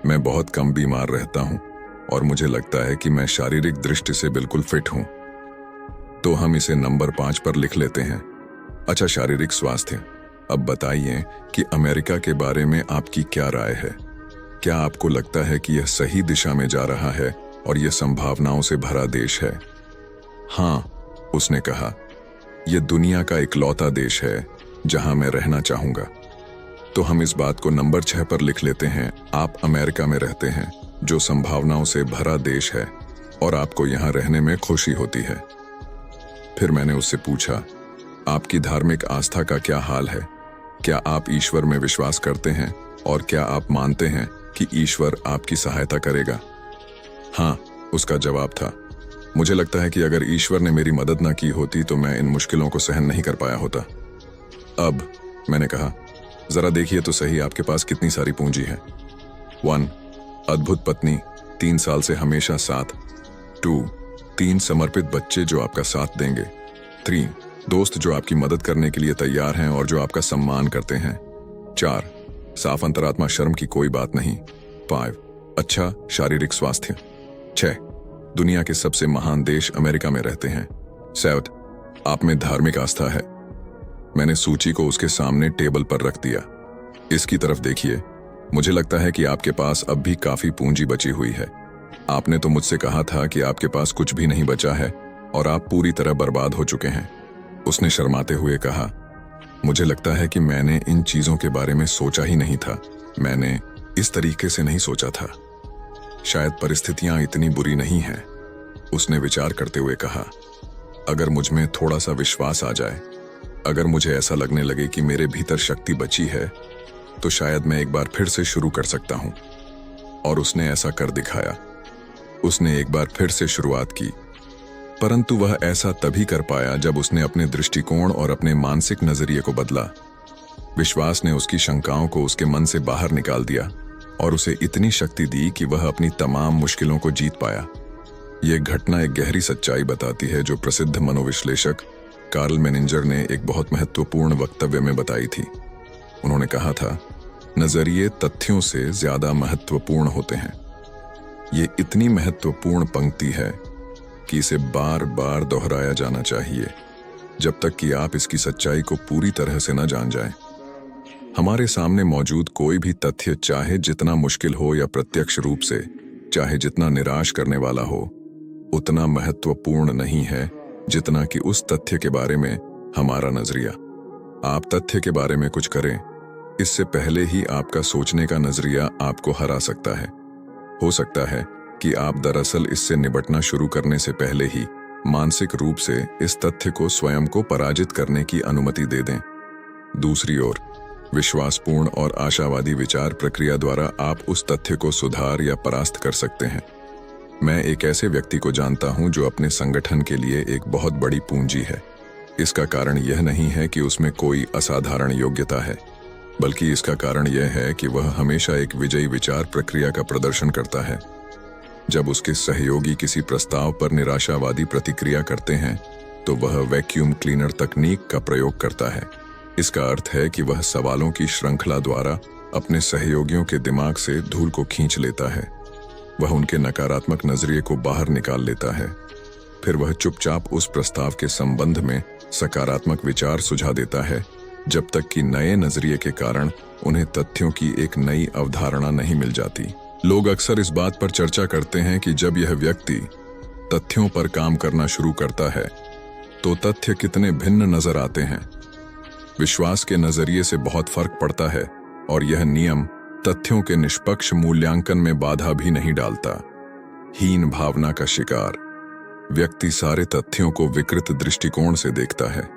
मैं बहुत कम बीमार रहता हूं और मुझे लगता है कि मैं शारीरिक दृष्टि से बिल्कुल फिट हूं। तो हम इसे नंबर 5 पर लिख लेते हैं। अच्छा, शारीरिक स्वास्थ्य। अब बताइए कि अमेरिका के बारे में आपकी क्या राय है? क्या आपको लगता है कि यह सही दिशा में जा रहा है और यह संभावनाओं से भरा देश है? हाँ, उसने कहा, यह दुनिया का इकलौता देश है जहां मैं रहना चाहूंगा। तो हम इस बात को नंबर 6 पर लिख लेते हैं। आप अमेरिका में रहते हैं, जो संभावनाओं से भरा देश है, और आपको यहां रहने में खुशी होती है। फिर मैंने उससे पूछा, आपकी धार्मिक आस्था का क्या हाल है? क्या आप ईश्वर में विश्वास करते हैं और क्या आप मानते हैं कि ईश्वर आपकी सहायता करेगा? हाँ, उसका जवाब था। मुझे लगता है कि अगर ईश्वर ने मेरी मदद न की होती तो मैं इन मुश्किलों को सहन नहीं कर पाया होता। अब, मैंने कहा, जरा देखिए तो सही, आपके पास कितनी सारी पूंजी है। 1, अद्भुत पत्नी, 3 साल से हमेशा साथ। 2, 3 समर्पित बच्चे जो आपका साथ देंगे। 3, दोस्त जो आपकी मदद करने के लिए तैयार हैं और जो आपका सम्मान करते हैं। 4, साफ अंतरात्मा, शर्म की कोई बात नहीं। 5, अच्छा शारीरिक स्वास्थ्य। 6, दुनिया के सबसे महान देश अमेरिका में रहते हैं। 7, आप में धार्मिक आस्था है। मैंने सूची को उसके सामने टेबल पर रख दिया। इसकी तरफ देखिए, मुझे लगता है कि आपके पास अब भी काफी पूंजी बची हुई है। आपने तो मुझसे कहा था कि आपके पास कुछ भी नहीं बचा है और आप पूरी तरह बर्बाद हो चुके हैं। उसने शर्माते हुए कहा, मुझे लगता है कि मैंने इन चीजों के बारे में सोचा ही नहीं था। मैंने इस तरीके से नहीं सोचा था। शायद परिस्थितियां इतनी बुरी नहीं हैं, उसने विचार करते हुए कहा। अगर मुझ में थोड़ा सा विश्वास आ जाए, अगर मुझे ऐसा लगने लगे कि मेरे भीतर शक्ति बची है, तो शायद मैं एक बार फिर से शुरू कर सकता हूं। और उसने ऐसा कर दिखाया। उसने एक बार फिर से शुरुआत की, परंतु वह ऐसा तभी कर पाया जब उसने अपने दृष्टिकोण और अपने मानसिक नजरिए को बदला। विश्वास ने उसकी शंकाओं को उसके मन से बाहर निकाल दिया और उसे इतनी शक्ति दी कि वह अपनी तमाम मुश्किलों को जीत पाया। यह घटना एक गहरी सच्चाई बताती है जो प्रसिद्ध मनोविश्लेषक कार्ल मेनिंजर ने एक बहुत महत्वपूर्ण वक्तव्य में बताई थी। उन्होंने कहा था, नजरिए तथ्यों से ज्यादा महत्वपूर्ण होते हैं। ये इतनी महत्वपूर्ण पंक्ति है कि इसे बार बार दोहराया जाना चाहिए जब तक कि आप इसकी सच्चाई को पूरी तरह से न जान जाएं। हमारे सामने मौजूद कोई भी तथ्य, चाहे जितना मुश्किल हो या प्रत्यक्ष रूप से चाहे जितना निराश करने वाला हो, उतना महत्वपूर्ण नहीं है जितना कि उस तथ्य के बारे में हमारा नजरिया। आप तथ्य के बारे में कुछ करें, इससे पहले ही आपका सोचने का नजरिया आपको हरा सकता है। हो सकता है कि आप दरअसल इससे निपटना शुरू करने से पहले ही मानसिक रूप से इस तथ्य को स्वयं को पराजित करने की अनुमति दे दें। दूसरी ओर, विश्वासपूर्ण और आशावादी विचार प्रक्रिया द्वारा आप उस तथ्य को सुधार या परास्त कर सकते हैं। मैं एक ऐसे व्यक्ति को जानता हूं जो अपने संगठन के लिए एक बहुत बड़ी पूंजी है। इसका कारण यह नहीं है कि उसमें कोई असाधारण योग्यता है, बल्कि इसका कारण यह है कि वह हमेशा एक विजयी विचार प्रक्रिया का प्रदर्शन करता है। जब उसके सहयोगी किसी प्रस्ताव पर निराशावादी प्रतिक्रिया करते हैं, तो वह वैक्यूम क्लीनर तकनीक का प्रयोग करता है। इसका अर्थ है कि वह सवालों की श्रृंखला द्वारा अपने सहयोगियों के दिमाग से धूल को खींच लेता है। वह उनके नकारात्मक नजरिए को बाहर निकाल लेता है। फिर वह चुपचाप उस प्रस्ताव के संबंध में सकारात्मक विचार सुझा देता है, जब तक कि नए नजरिए के कारण उन्हें तथ्यों की एक नई अवधारणा नहीं मिल जाती। लोग अक्सर इस बात पर चर्चा करते हैं कि जब यह व्यक्ति तथ्यों पर काम करना शुरू करता है तो तथ्य कितने भिन्न नजर आते हैं। विश्वास के नजरिए से बहुत फर्क पड़ता है और यह नियम तथ्यों के निष्पक्ष मूल्यांकन में बाधा भी नहीं डालता। हीन भावना का शिकार व्यक्ति सारे तथ्यों को विकृत दृष्टिकोण से देखता है।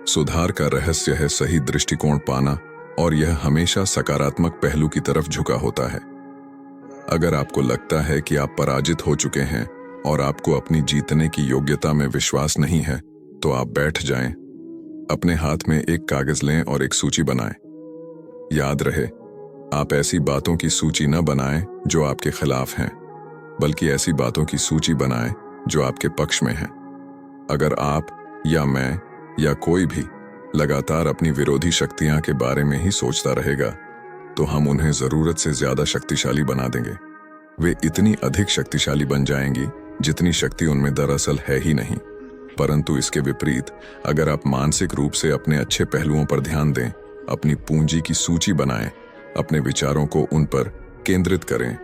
सुधार का रहस्य है सही दृष्टिकोण पाना, और यह हमेशा सकारात्मक पहलू की तरफ झुका होता है। अगर आपको लगता है कि आप पराजित हो चुके हैं और आपको अपनी जीतने की योग्यता में विश्वास नहीं है, तो आप बैठ जाएं, अपने हाथ में एक कागज लें और एक सूची बनाएं। याद रहे, आप ऐसी बातों की सूची न बनाएं जो आपके खिलाफ हैं, बल्कि ऐसी बातों की सूची बनाएं जो आपके पक्ष में हैं। अगर आप या मैं या कोई भी लगातार अपनी विरोधी शक्तियां के बारे में ही सोचता रहेगा, तो हम उन्हें जरूरत से ज्यादा शक्तिशाली बना देंगे। वे इतनी अधिक शक्तिशाली बन जाएंगी जितनी शक्ति उनमें दरअसल है ही नहीं। परंतु इसके विपरीत, अगर आप मानसिक रूप से अपने अच्छे पहलुओं पर ध्यान दें, अपनी पूंजी की सूची बनाएं, अपने विचारों को उन पर केंद्रित करें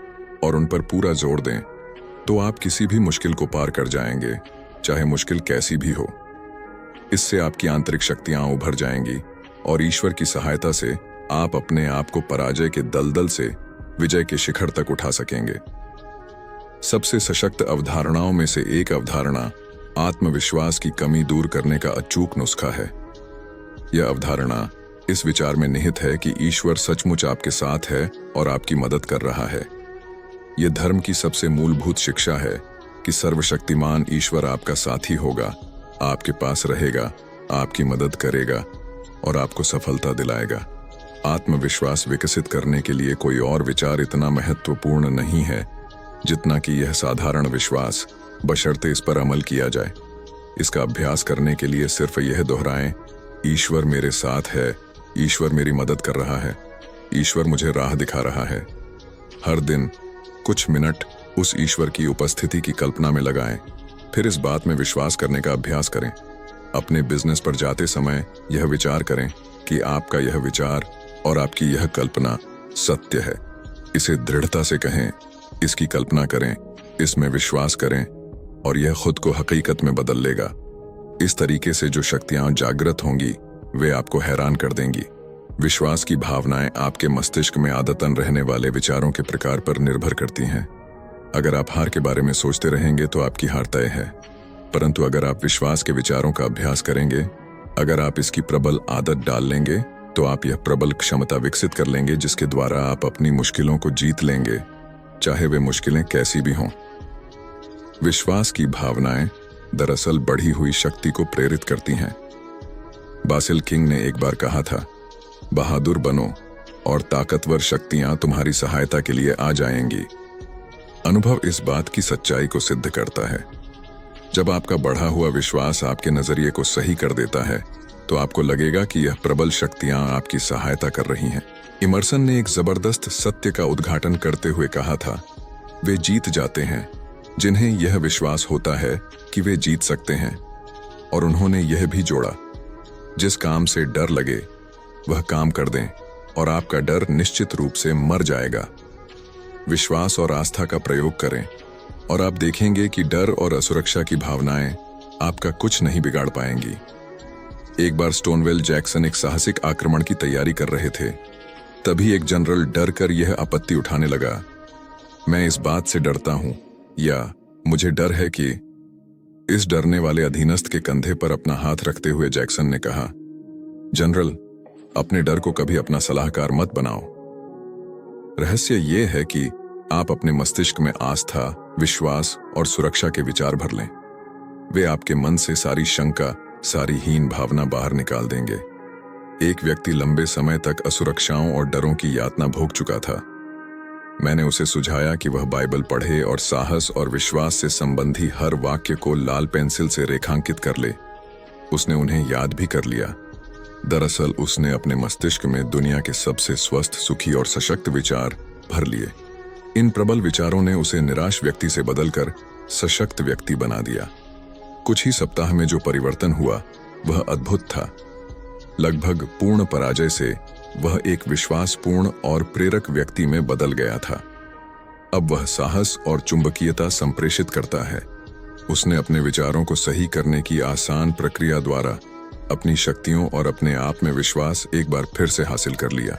और उन पर पूरा जोर दें, तो आप किसी भी मुश्किल को पार कर जाएंगे, चाहे मुश्किल कैसी भी हो। इससे आपकी आंतरिक शक्तियां उभर जाएंगी और ईश्वर की सहायता से आप अपने आप को पराजय के दलदल से विजय के शिखर तक उठा सकेंगे। सबसे सशक्त अवधारणाओं में से एक अवधारणा आत्मविश्वास की कमी दूर करने का अचूक नुस्खा है। यह अवधारणा इस विचार में निहित है कि ईश्वर सचमुच आपके साथ है और आपकी मदद कर रहा है। यह धर्म की सबसे मूलभूत शिक्षा है कि सर्वशक्तिमान ईश्वर आपका साथी होगा, आपके पास रहेगा, आपकी मदद करेगा और आपको सफलता दिलाएगा। आत्मविश्वास विकसित करने के लिए कोई और विचार इतना महत्वपूर्ण नहीं है जितना कि यह साधारण विश्वास, बशर्ते इस पर अमल किया जाए। इसका अभ्यास करने के लिए सिर्फ यह दोहराएं, ईश्वर मेरे साथ है, ईश्वर मेरी मदद कर रहा है, ईश्वर मुझे राह दिखा रहा है। हर दिन कुछ मिनट उस ईश्वर की उपस्थिति की कल्पना में लगाएं, फिर इस बात में विश्वास करने का अभ्यास करें। अपने बिजनेस पर जाते समय यह विचार करें कि आपका यह विचार और आपकी यह कल्पना सत्य है। इसे दृढ़ता से कहें, इसकी कल्पना करें, इसमें विश्वास करें और यह खुद को हकीकत में बदल लेगा। इस तरीके से जो शक्तियां जागृत होंगी वे आपको हैरान कर देंगी। विश्वास की भावनाएं आपके मस्तिष्क में आदतन रहने वाले विचारों के प्रकार पर निर्भर करती हैं। अगर आप हार के बारे में सोचते रहेंगे तो आपकी हार तय है, परंतु अगर आप विश्वास के विचारों का अभ्यास करेंगे, अगर आप इसकी प्रबल आदत डाल लेंगे, तो आप यह प्रबल क्षमता विकसित कर लेंगे जिसके द्वारा आप अपनी मुश्किलों को जीत लेंगे, चाहे वे मुश्किलें कैसी भी हों। विश्वास की भावनाएं दरअसल बढ़ी हुई शक्ति को प्रेरित करती हैं। बासिल किंग ने एक बार कहा था, बहादुर बनो और ताकतवर शक्तियां तुम्हारी सहायता के लिए आ जाएंगी। अनुभव इस बात की सच्चाई को सिद्ध करता है। जब आपका बढ़ा हुआ विश्वास आपके नजरिए को सही कर देता है, तो आपको लगेगा कि यह प्रबल शक्तियां आपकी सहायता कर रही हैं। इमर्सन ने एक जबरदस्त सत्य का उद्घाटन करते हुए कहा था, वे जीत जाते हैं जिन्हें यह विश्वास होता है कि वे जीत सकते हैं। और उन्होंने यह भी जोड़ा, जिस काम से डर लगे वह काम कर दें और आपका डर निश्चित रूप से मर जाएगा। विश्वास और आस्था का प्रयोग करें और आप देखेंगे कि डर और असुरक्षा की भावनाएं आपका कुछ नहीं बिगाड़ पाएंगी। एक बार स्टोनवेल जैक्सन एक साहसिक आक्रमण की तैयारी कर रहे थे। तभी एक जनरल डर कर यह आपत्ति उठाने लगा, मैं इस बात से डरता हूं, या मुझे डर है कि। इस डरने वाले अधीनस्थ के कंधे पर अपना हाथ रखते हुए जैक्सन ने कहा, जनरल, अपने डर को कभी अपना सलाहकार मत बनाओ। रहस्य यह है कि आप अपने मस्तिष्क में आस्था, विश्वास और सुरक्षा के विचार भर लें। वे आपके मन से सारी शंका, सारी हीन भावना बाहर निकाल देंगे। एक व्यक्ति लंबे समय तक असुरक्षाओं और डरों की यातना भोग चुका था। मैंने उसे सुझाया कि वह बाइबल पढ़े और साहस और विश्वास से संबंधी हर वाक्य को लाल पेंसिल से रेखांकित कर ले। उसने उन्हें याद भी कर लिया। दरअसल उसने अपने मस्तिष्क में दुनिया के सबसे स्वस्थ, सुखी और सशक्त विचार भर लिए। इन प्रबल विचारों ने उसे निराश व्यक्ति से बदलकर सशक्त व्यक्ति बना दिया। कुछ ही सप्ताह में जो परिवर्तन हुआ वह अद्भुत था। लगभग पूर्ण पराजय से वह एक विश्वासपूर्ण और प्रेरक व्यक्ति में बदल गया था। अब वह साहस और चुंबकीयता संप्रेषित करता है। उसने अपने विचारों को सही करने की आसान प्रक्रिया द्वारा अपनी शक्तियों और अपने आप में विश्वास एक बार फिर से हासिल कर लिया।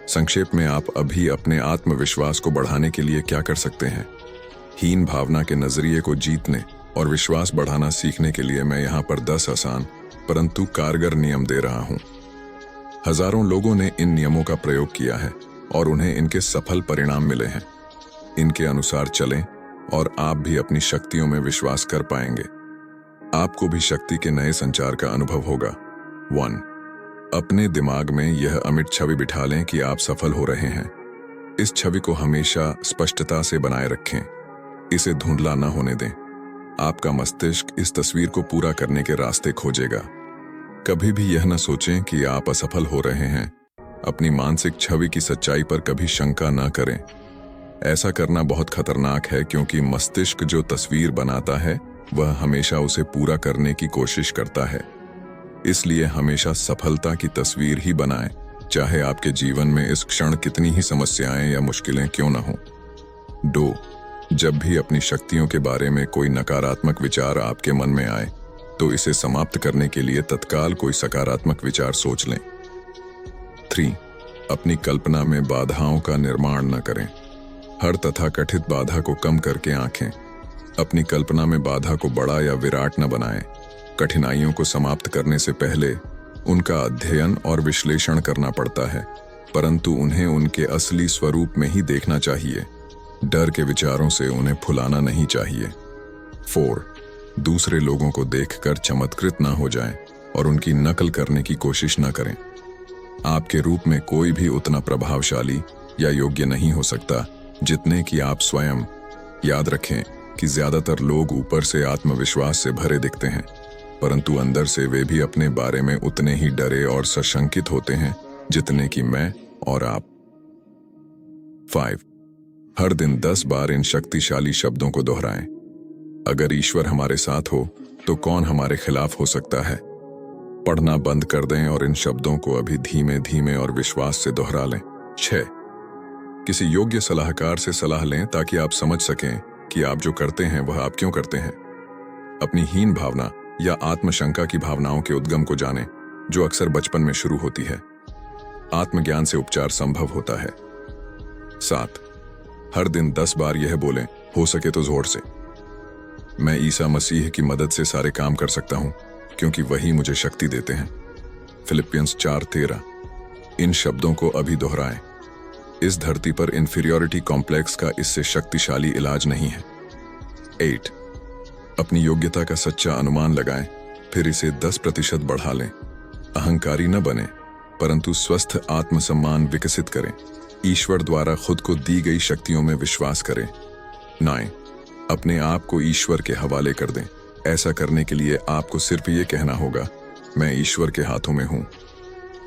संक्षेप में, आप अभी अपने आत्मविश्वास को बढ़ाने के लिए क्या कर सकते हैं? हीन भावना के नजरिए को जीतने और विश्वास बढ़ाना सीखने के लिए मैं यहाँ पर 10 आसान परंतु कारगर नियम दे रहा हूँ। हजारों लोगों ने इन नियमों का प्रयोग किया है और उन्हें इनके सफल परिणाम मिले हैं। इनके अनुसार चलें और आप भी अपनी शक्तियों में विश्वास कर पाएंगे। आपको भी शक्ति के नए संचार का अनुभव होगा। 1. अपने दिमाग में यह अमिट छवि बिठा लें कि आप सफल हो रहे हैं। इस छवि को हमेशा स्पष्टता से बनाए रखें। इसे धुंधला न होने दें। आपका मस्तिष्क इस तस्वीर को पूरा करने के रास्ते खोजेगा। कभी भी यह न सोचें कि आप असफल हो रहे हैं। अपनी मानसिक छवि की सच्चाई पर कभी शंका न करें। ऐसा करना बहुत खतरनाक है, क्योंकि मस्तिष्क जो तस्वीर बनाता है वह हमेशा उसे पूरा करने की कोशिश करता है। इसलिए हमेशा सफलता की तस्वीर ही बनाएं, चाहे आपके जीवन में इस क्षण कितनी ही समस्याएं या मुश्किलें क्यों न हों। 2. जब भी अपनी शक्तियों के बारे में कोई नकारात्मक विचार आपके मन में आए, तो इसे समाप्त करने के लिए तत्काल कोई सकारात्मक विचार सोच लें। 3. अपनी कल्पना में बाधाओं का निर्माण न करें। हर तथाकथित बाधा को कम करके आंखें। अपनी कल्पना में बाधा को बड़ा या विराट न बनाएं। कठिनाइयों को समाप्त करने से पहले उनका अध्ययन और विश्लेषण करना पड़ता है, परंतु उन्हें उनके असली स्वरूप में ही देखना चाहिए। डर के विचारों से उन्हें फुलाना नहीं चाहिए। 4. दूसरे लोगों को देखकर चमत्कृत ना हो जाएं और उनकी नकल करने की कोशिश न करें। आपके रूप में कोई भी उतना प्रभावशाली या योग्य नहीं हो सकता जितने कि आप स्वयं। याद रखें कि ज्यादातर लोग ऊपर से आत्मविश्वास से भरे दिखते हैं, परंतु अंदर से वे भी अपने बारे में उतने ही डरे और सशंकित होते हैं जितने कि मैं और आप। 5. हर दिन 10 बार इन शक्तिशाली शब्दों को दोहराएं। अगर ईश्वर हमारे साथ हो तो कौन हमारे खिलाफ हो सकता है? पढ़ना बंद कर दें और इन शब्दों को अभी धीमे धीमे और विश्वास से दोहरा लें। 6. किसी योग्य सलाहकार से सलाह लें ताकि आप समझ सकें कि आप जो करते हैं वह आप क्यों करते हैं। अपनी हीन भावना या आत्मशंका की भावनाओं के उद्गम को जानें, जो अक्सर बचपन में शुरू होती है। आत्मज्ञान से उपचार संभव होता है। 7. हर दिन 10 बार यह बोलें, हो सके तो जोर से, मैं ईसा मसीह की मदद से सारे काम कर सकता हूं, क्योंकि वही मुझे शक्ति देते हैं। फिलिपियंस 4:13। इन शब्दों को अभी दोहराएं। इस धरती पर इंफीरियरिटी कॉम्प्लेक्स का इससे शक्तिशाली इलाज नहीं है। 8. अपनी योग्यता का सच्चा अनुमान लगाएं, फिर इसे 10% बढ़ा लें। अहंकारी न बने, परंतु स्वस्थ आत्मसम्मान विकसित करें। ईश्वर द्वारा खुद को दी गई शक्तियों में विश्वास करें। 9. अपने आप को ईश्वर के हवाले कर दें। ऐसा करने के लिए आपको सिर्फ ये कहना होगा, मैं ईश्वर के हाथों में हूं।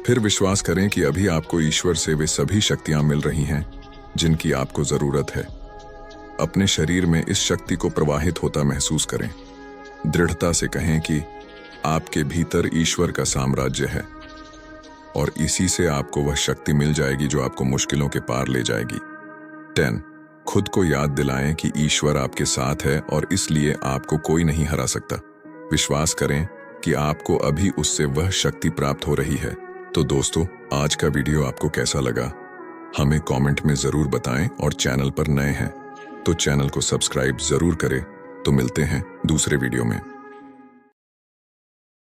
फिर विश्वास करें कि अभी आपको ईश्वर से वे सभी शक्तियां मिल रही हैं जिनकी आपको जरूरत है। अपने शरीर में इस शक्ति को प्रवाहित होता महसूस करें। दृढ़ता से कहें कि आपके भीतर ईश्वर का साम्राज्य है और इसी से आपको वह शक्ति मिल जाएगी जो आपको मुश्किलों के पार ले जाएगी। 10. खुद को याद दिलाएं कि ईश्वर आपके साथ है और इसलिए आपको कोई नहीं हरा सकता। विश्वास करें कि आपको अभी उससे वह शक्ति प्राप्त हो रही है। तो दोस्तों, आज का वीडियो आपको कैसा लगा हमें कमेंट में जरूर बताएं और चैनल पर नए हैं तो चैनल को सब्सक्राइब जरूर करें। तो मिलते हैं दूसरे वीडियो में।